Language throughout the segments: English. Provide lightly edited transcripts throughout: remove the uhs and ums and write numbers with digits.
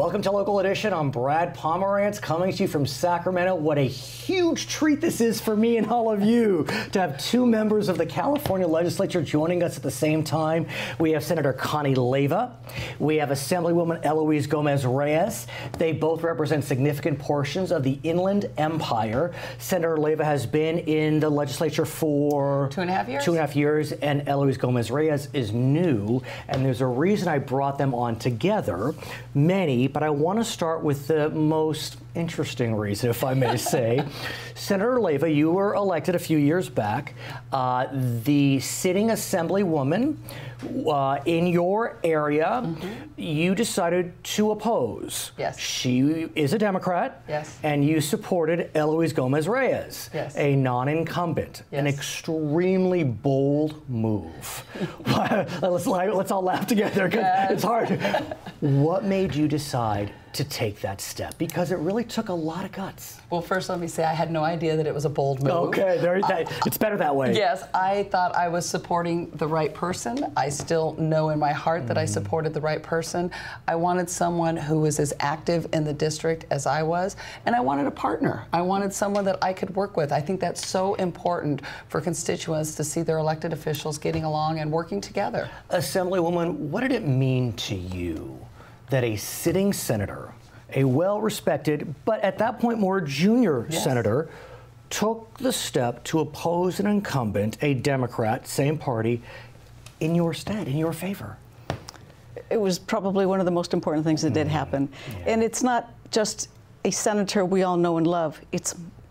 Welcome to Local Edition. I'm Brad Pomerance, coming to you from Sacramento. What a huge treat this is for me and all of you to have two members of the California legislature joining us at the same time. We have Senator Connie Leyva. We have Assemblywoman Eloise Gomez-Reyes. They both represent significant portions of the Inland Empire. Senator Leyva has been in the legislature for 2.5 years. 2.5 years, and Eloise Gomez-Reyes is new. And there's a reason I brought them on together. Many, but I want to start with the most interesting reason, if I may say. Senator Leyva, you were elected a few years back, the sitting Assemblywoman in your area. You decided to oppose. Yes. She is a Democrat. Yes. And you supported Eloise Gomez-Reyes, yes, a non-incumbent. Yes. An extremely bold move. Let's all laugh together, because it's hard. What made you decide to take that step? Because it really took a lot of guts. Well, first let me say I had no idea that it was a bold move. Okay, it's better that way. Yes, I thought I was supporting the right person. I still know in my heart that I supported the right person. I wanted someone who was as active in the district as I was, and I wanted a partner. I wanted someone that I could work with. I think that's so important for constituents to see their elected officials getting along and working together. Assemblywoman, what did it mean to you that a sitting senator, a well-respected, but at that point more junior senator, took the step to oppose an incumbent, a Democrat, same party, in your stead, in your favor? It was probably one of the most important things that did happen. Yeah. And it's not just a senator we all know and love.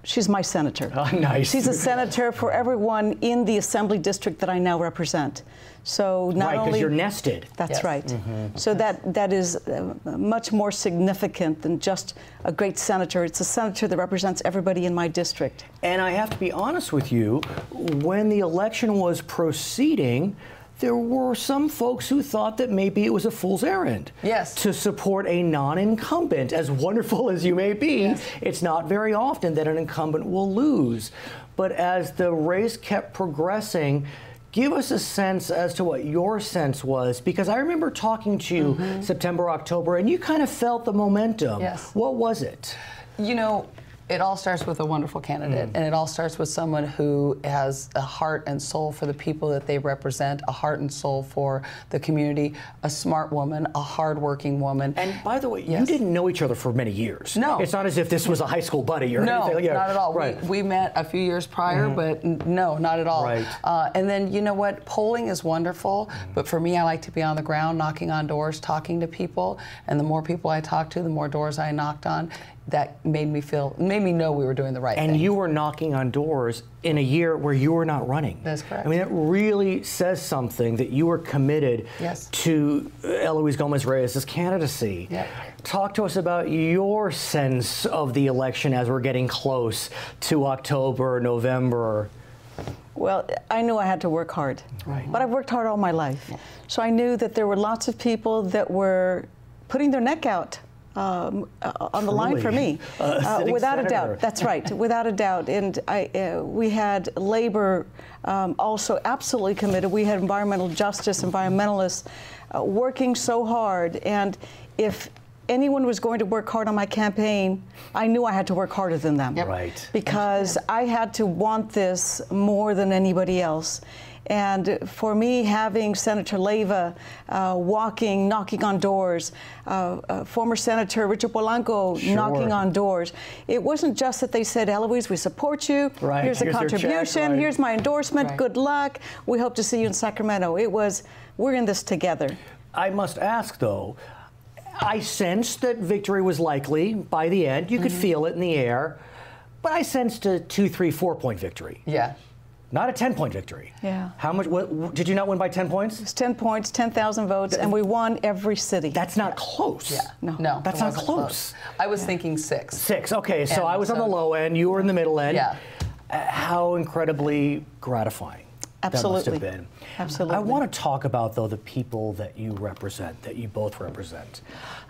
She's my senator. Oh, nice. She's a senator for everyone in the assembly district that I now represent. So not only, because you're nested. That's right. So that is much more significant than just a great senator. It's a senator that represents everybody in my district. And I have to be honest with you, when the election was proceeding, there were some folks who thought that maybe it was a fool's errand to support a non-incumbent. As wonderful as you may be, it's not very often that an incumbent will lose. But as the race kept progressing, give us a sense as to what your sense was, because I remember talking to you September, October, and you kind of felt the momentum. What was it? You know, it all starts with a wonderful candidate, and it all starts with someone who has a heart and soul for the people that they represent, a heart and soul for the community, a smart woman, a hardworking woman. And by the way, you didn't know each other for many years. No. It's not as if this was a high school buddy or anything. No, not at all. Right. We met a few years prior, but no, not at all. Right. And then, you know what, polling is wonderful, but for me, I like to be on the ground, knocking on doors, talking to people, and the more people I talked to, the more doors I knocked on. That made me know we were doing the right thing. And you were knocking on doors in a year where you were not running. That's correct. I mean, it really says something that you were committed to Eloise Gomez-Reyes' candidacy. Talk to us about your sense of the election as we're getting close to October, November. Well, I knew I had to work hard, but I've worked hard all my life. So I knew that there were lots of people that were putting their neck out on the line for me, without a doubt. That's right, without a doubt. And we had labor also absolutely committed. We had environmental justice, environmentalists working so hard. And if anyone was going to work hard on my campaign, I knew I had to work harder than them. Right. Because I had to want this more than anybody else. And for me, having Senator Leyva knocking on doors, former Senator Richard Polanco knocking on doors, it wasn't just that they said, Eloise, we support you, here's a contribution, here's my endorsement, good luck, we hope to see you in Sacramento. It was, we're in this together. I must ask, though, I sensed that victory was likely by the end. You could feel it in the air, but I sensed a 2, 3, 4-point victory. Not a 10-point victory. How much? What, did you not win by 10 points? It's 10 points, 10,000 votes, and we won every city. That's not close. No, that's not close. I was thinking 6. 6. Okay, so I was on the low end. You were in the middle end. How incredibly gratifying. Absolutely. That must have been. Absolutely. I want to talk about, though, the people that you represent, that you both represent.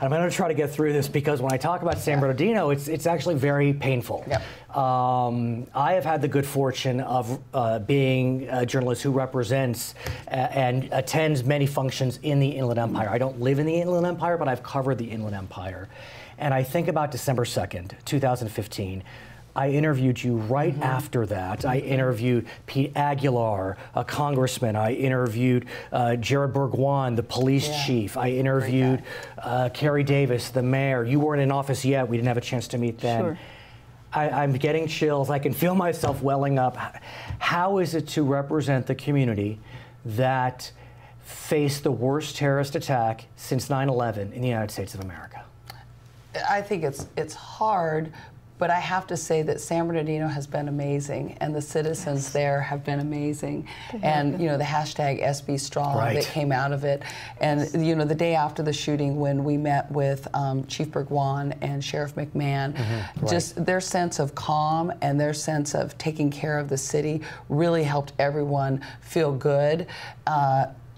I'm going to try to get through this because when I talk about San Bernardino, it's actually very painful. Yep. I have had the good fortune of being a journalist who represents and attends many functions in the Inland Empire. I don't live in the Inland Empire, but I've covered the Inland Empire. And I think about December 2nd, 2015. I interviewed you right after that. I interviewed Pete Aguilar, a congressman. I interviewed Jared Bourguignon, the police chief. I interviewed Kerry Davis, the mayor. You weren't in office yet. We didn't have a chance to meet then. Sure. I'm getting chills. I can feel myself welling up. How is it to represent the community that faced the worst terrorist attack since 9/11 in the United States of America? I think it's hard, but I have to say that San Bernardino has been amazing, and the citizens there have been amazing. And you know, the hashtag SB Strong that came out of it, and you know, the day after the shooting, when we met with Chief Bourguignon and Sheriff McMahon, just their sense of calm and their sense of taking care of the city really helped everyone feel good.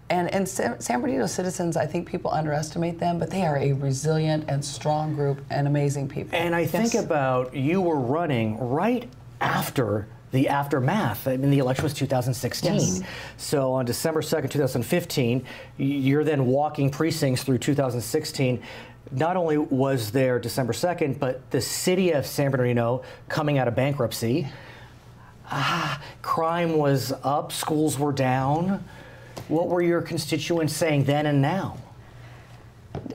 And San Bernardino citizens, I think people underestimate them, but they are a resilient and strong group and amazing people. And I think about, you were running right after the aftermath. I mean, the election was 2016. Yes. So on December 2nd, 2015, you're then walking precincts through 2016. Not only was there December 2nd, but the city of San Bernardino coming out of bankruptcy. Crime was up, schools were down. What were your constituents saying then and now?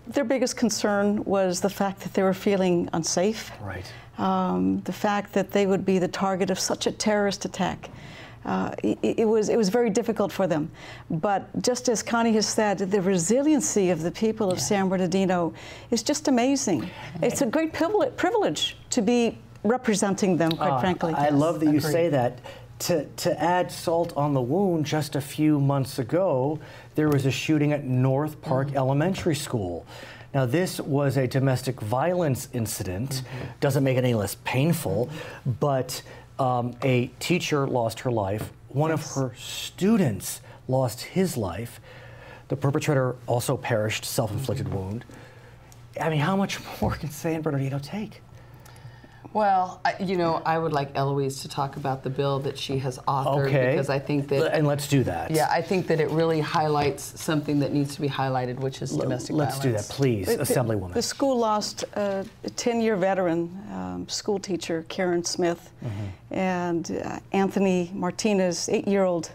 Their biggest concern was the fact that they were feeling unsafe. Right. The fact that they would be the target of such a terrorist attack. It was very difficult for them. But just as Connie has said, the resiliency of the people of San Bernardino is just amazing. It's a great privilege to be representing them, quite frankly. I love that you say that. To add salt on the wound, just a few months ago, there was a shooting at North Park Elementary School. Now, this was a domestic violence incident. Doesn't make it any less painful, but a teacher lost her life. One of her students lost his life. The perpetrator also perished, self-inflicted wound. I mean, how much more can San Bernardino take? Well, you know, I would like Eloise to talk about the bill that she has authored, because I think that... And let's do that. Yeah, I think that it really highlights something that needs to be highlighted, which is domestic violence. Let's do that, please, Assemblywoman. The school lost a 10-year veteran school teacher, Karen Smith, and Anthony Martinez, 8-year-old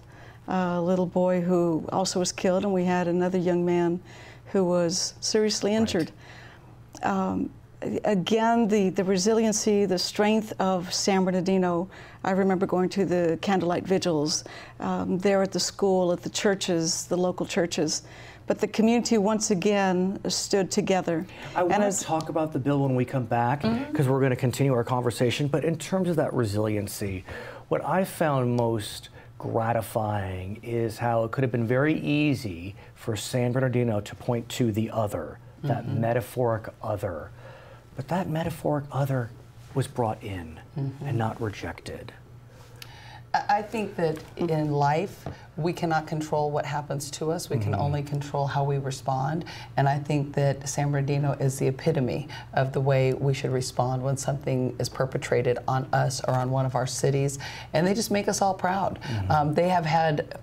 little boy who also was killed, and we had another young man who was seriously injured. Again, the resiliency, the strength of San Bernardino. I remember going to the candlelight vigils there at the school, at the churches, the local churches. But the community once again stood together. I want to talk about the bill when we come back, because we're going to continue our conversation. But in terms of that resiliency, what I found most gratifying is how it could have been very easy for San Bernardino to point to the other, that metaphoric other. But that metaphoric other was brought in and not rejected. I think that in life, we cannot control what happens to us. We can only control how we respond. And I think that San Bernardino is the epitome of the way we should respond when something is perpetrated on us or on one of our cities. And they just make us all proud. They have had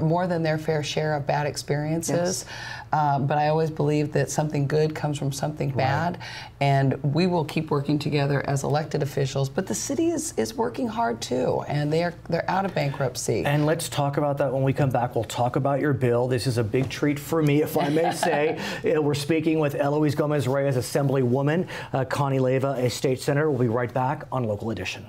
more than their fair share of bad experiences. But I always believe that something good comes from something bad. And we will keep working together as elected officials. But the city is working hard too. And they're out of bankruptcy. And let's talk about that when we come back. We'll talk about your bill. This is a big treat for me, if I may say. We're speaking with Eloise Gomez-Reyes, Assemblywoman, Connie Leyva, a state senator. We'll be right back on Local Edition.